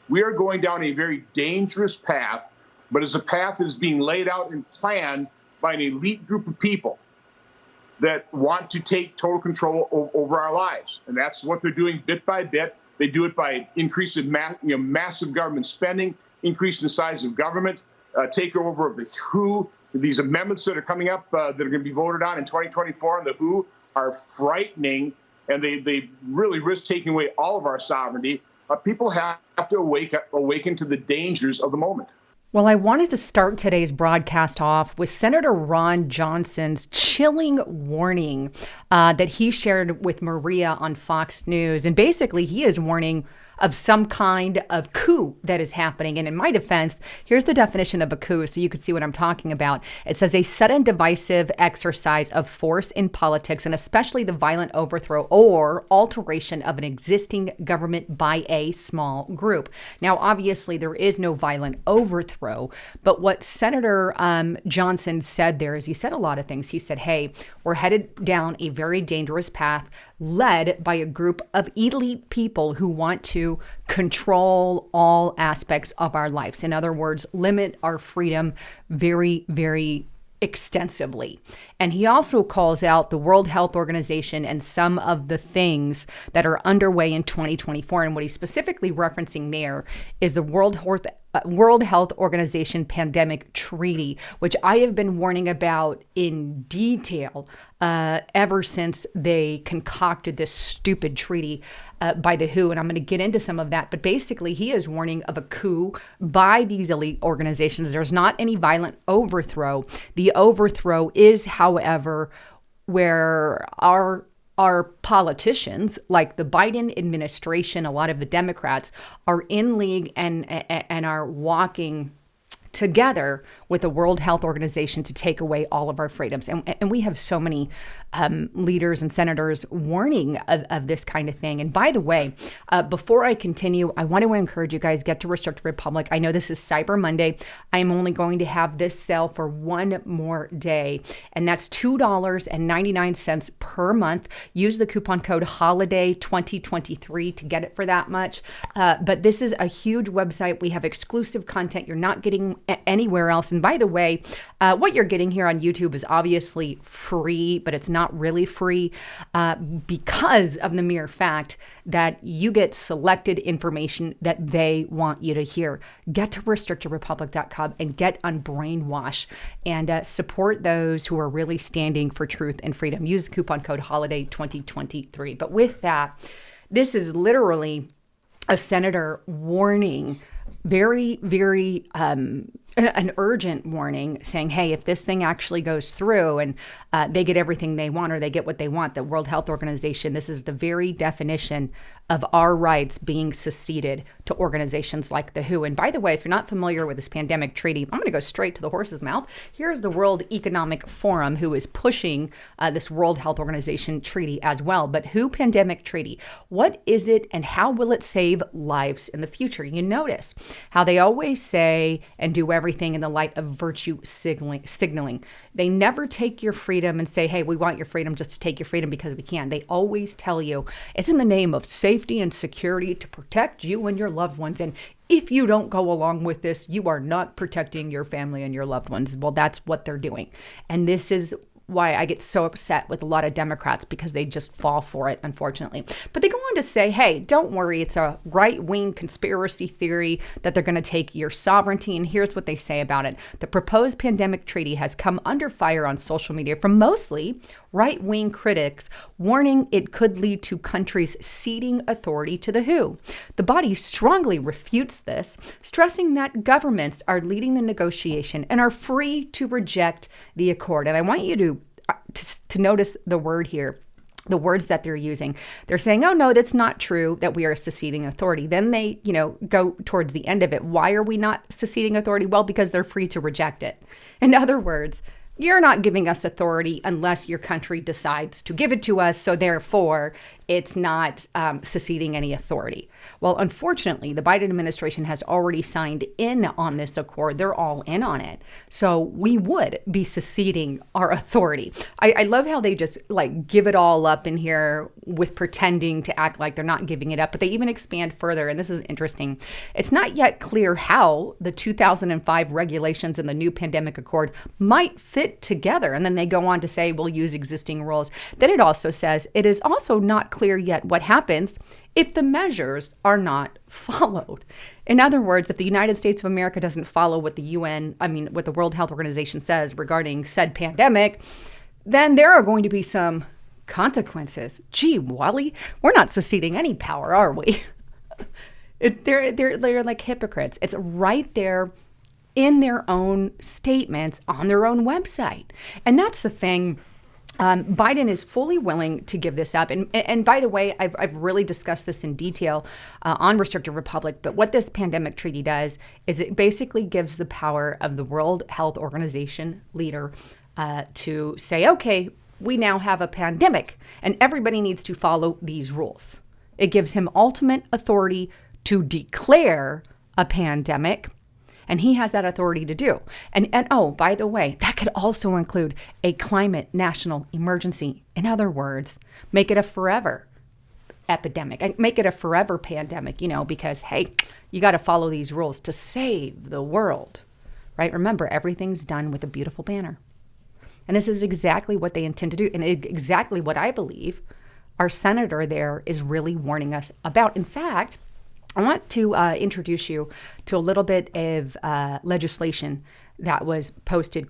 We are going down a very dangerous path, but it's a path that is being laid out and planned by an elite group of people that want to take total control over our lives. And that's what they're doing bit by bit. They do it by increasing massive government spending, increasing the size of government, takeover of the WHO. These amendments that are coming up that are going to be voted on in 2024 on the WHO are frightening, and they really risk taking away all of our sovereignty. People have to awaken to the dangers of the moment. Well, I wanted to start today's broadcast off with Senator Ron Johnson's chilling warning that he shared with Maria on Fox News. And basically, he is warning of some kind of coup that is happening. And in my defense, here's the definition of a coup so you can see what I'm talking about. It says a sudden divisive exercise of force in politics, and especially the violent overthrow or alteration of an existing government by a small group. Now, obviously, there is no violent overthrow, but what Senator Johnson said there is he said a lot of things. He said, hey, we're headed down a very dangerous path led by a group of elite people who want to control all aspects of our lives. In other words, limit our freedom very, very extensively. And he also calls out the World Health Organization and some of the things that are underway in 2024. And what he's specifically referencing there is the World Health Organization Pandemic Treaty, which I have been warning about in detail ever since they concocted this stupid treaty by the WHO. And I'm going to get into some of that. But basically, he is warning of a coup by these elite organizations. There's not any violent overthrow. The overthrow is, however, where our politicians, like the Biden administration, a lot of the Democrats, are in league and are walking together with the World Health Organization to take away all of our freedoms. And we have so many leaders and senators warning of this kind of thing. And by the way, before I continue, I want to encourage you guys, get to Restrict Republic. I know this is Cyber Monday. I am only going to have this sale for one more day, and that's $2.99 per month. Use the coupon code HOLIDAY2023 to get it for that much. But this is a huge website. We have exclusive content you're not getting anywhere else. And by the way, what you're getting here on YouTube is obviously free, but it's not really free because of the mere fact that you get selected information that they want you to hear. Get to restrictedrepublic.com and get unbrainwashed and support those who are really standing for truth and freedom. Use the coupon code HOLIDAY2023. But with that, this is literally a senator warning, very, very an urgent warning saying, hey, if this thing actually goes through and they get everything they want or they get what they want, the World Health Organization, this is the very definition of our rights being seceded to organizations like the WHO. And by the way, if you're not familiar with this pandemic treaty, I'm going to go straight to the horse's mouth. Here's the World Economic Forum, who is pushing this World Health Organization treaty as well. But WHO pandemic treaty, what is it and how will it save lives in the future? You notice how they always say and do everything in the light of virtue signaling. They never take your freedom and say, hey, we want your freedom just to take your freedom because we can. They always tell you it's in the name of safety and security to protect you and your loved ones. And if you don't go along with this, you are not protecting your family and your loved ones. Well, that's what they're doing. And this is why I get so upset with a lot of Democrats, because they just fall for it, unfortunately. But they go on to say, hey, don't worry, it's a right-wing conspiracy theory that they're going to take your sovereignty. And here's what they say about it. The proposed pandemic treaty has come under fire on social media from mostly right-wing critics, warning it could lead to countries ceding authority to the WHO. The body strongly refutes this, stressing that governments are leading the negotiation and are free to reject the accord. And I want you to notice the word here, the words that they're using. They're saying, oh, no, that's not true that we are seceding authority. Then they, go towards the end of it. Why are we not seceding authority? Well, because they're free to reject it. In other words, you're not giving us authority unless your country decides to give it to us. So therefore, it's not seceding any authority. Well, unfortunately, the Biden administration has already signed in on this accord. They're all in on it. So we would be seceding our authority. I love how they just like give it all up in here with pretending to act like they're not giving it up, but they even expand further. And this is interesting. It's not yet clear how the 2005 regulations and the new pandemic accord might fit together. And then they go on to say, we'll use existing rules. Then it also says it is also not clear yet what happens if the measures are not followed. In other words, if the United States of America doesn't follow what what the World Health Organization says regarding said pandemic, then there are going to be some consequences. Gee, Wally, we're not seceding any power, are we? They're like hypocrites. It's right there in their own statements on their own website. And that's the thing. Biden is fully willing to give this up. And by the way, I've really discussed this in detail on Restricted Republic. But what this pandemic treaty does is it basically gives the power of the World Health Organization leader to say, okay, we now have a pandemic and everybody needs to follow these rules. It gives him ultimate authority to declare a pandemic. And he has that authority to do. And oh, by the way, that could also include a climate national emergency. In other words, make it a forever epidemic, make it a forever pandemic, because, hey, you got to follow these rules to save the world, right? Remember, everything's done with a beautiful banner. And this is exactly what they intend to do. And exactly what I believe our senator there is really warning us about. In fact, I want to introduce you to a little bit of legislation that was posted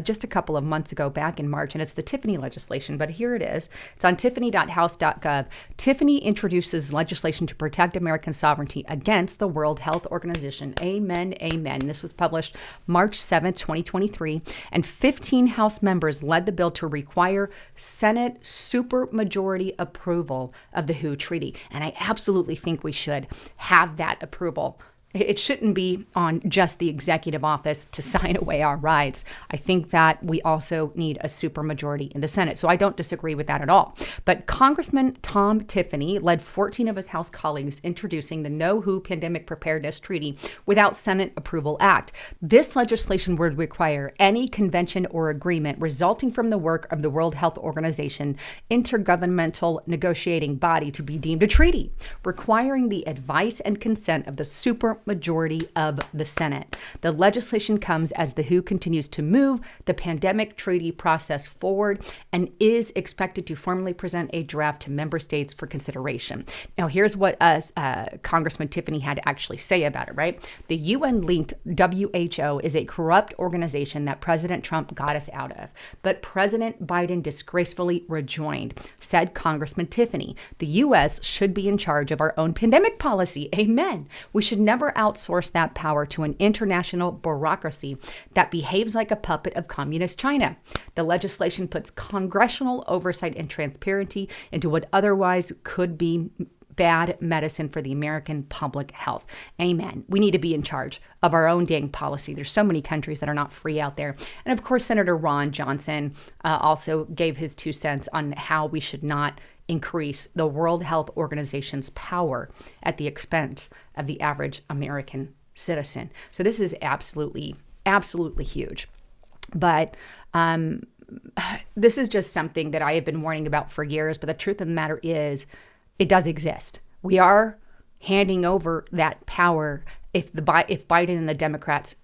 just a couple of months ago, back in March, and it's the Tiffany legislation, but here it is. It's on tiffany.house.gov. Tiffany introduces legislation to protect American sovereignty against the World Health Organization. Amen, amen. This was published March 7th, 2023, and 15 House members led the bill to require Senate supermajority approval of the WHO treaty, and I absolutely think we should have that approval. It shouldn't be on just the executive office to sign away our rights. I think that we also need a supermajority in the Senate. So I don't disagree with that at all. But Congressman Tom Tiffany led 14 of his House colleagues introducing the No WHO Pandemic Preparedness Treaty Without Senate Approval Act. This legislation would require any convention or agreement resulting from the work of the World Health Organization intergovernmental negotiating body to be deemed a treaty, requiring the advice and consent of the supermajority of the Senate. The legislation comes as the WHO continues to move the pandemic treaty process forward and is expected to formally present a draft to member states for consideration. Now, here's what Congressman Tiffany had to actually say about it, right? The UN-linked WHO is a corrupt organization that President Trump got us out of, but President Biden disgracefully rejoined, said Congressman Tiffany. The U.S. should be in charge of our own pandemic policy. Amen. We should never outsource that power to an international bureaucracy that behaves like a puppet of communist China. The legislation puts congressional oversight and transparency into what otherwise could be bad medicine for the American public health. Amen. We need to be in charge of our own dang policy. There's so many countries that are not free out there. And of course, Senator Ron Johnson also gave his 2 cents on how we should not increase the World Health Organization's power at the expense of the average American citizen. So this is absolutely, absolutely huge. But this is just something that I have been warning about for years. But the truth of the matter is, it does exist. We are handing over that power if Biden and the Democrats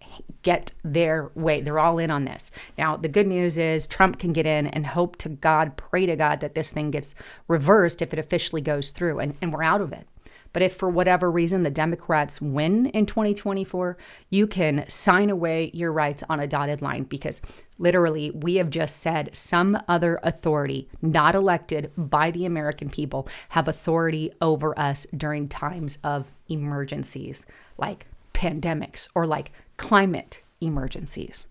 get their way. They're all in on this. Now, the good news is Trump can get in and hope to God, pray to God that this thing gets reversed if it officially goes through and we're out of it. But if for whatever reason the Democrats win in 2024, you can sign away your rights on a dotted line because literally we have just said some other authority, not elected by the American people, have authority over us during times of emergencies like pandemics or like climate emergencies.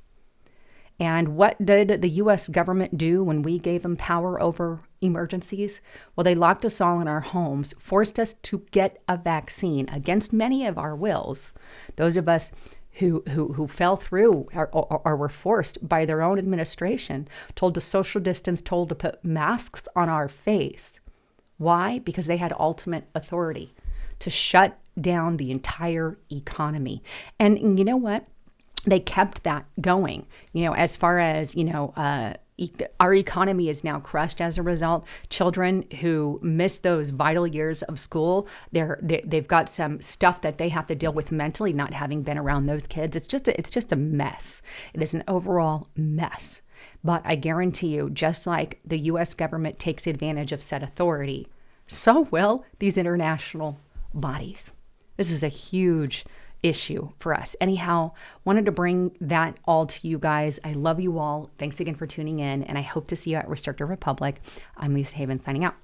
And what did the U.S. government do when we gave them power over emergencies? Well, they locked us all in our homes, forced us to get a vaccine against many of our wills. Those of us who fell through or were forced by their own administration, told to social distance, told to put masks on our face. Why? Because they had ultimate authority to shut down the entire economy. And you know what? They kept that going, as far as, our economy is now crushed as a result. Children who miss those vital years of school, they've got some stuff that they have to deal with mentally, not having been around those kids. It's just a mess. It is an overall mess. But I guarantee you, just like the U.S. government takes advantage of said authority, so will these international bodies. This is a huge issue for us. Anyhow, wanted to bring that all to you guys. I love you all. Thanks again for tuning in, and I hope to see you at Restricted Republic. I'm Lisa Haven signing out.